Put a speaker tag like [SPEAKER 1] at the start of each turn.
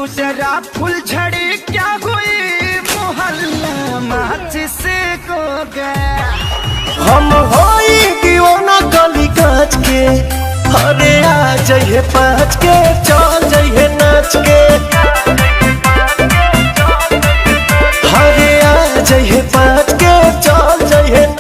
[SPEAKER 1] दूसरा फूल झड़ी क्या हुई मोहल्ला माचिस को गया।
[SPEAKER 2] हम होई दीवाना गली काच के, अरे आ जाइए पाँच के चल जाइए नाच के।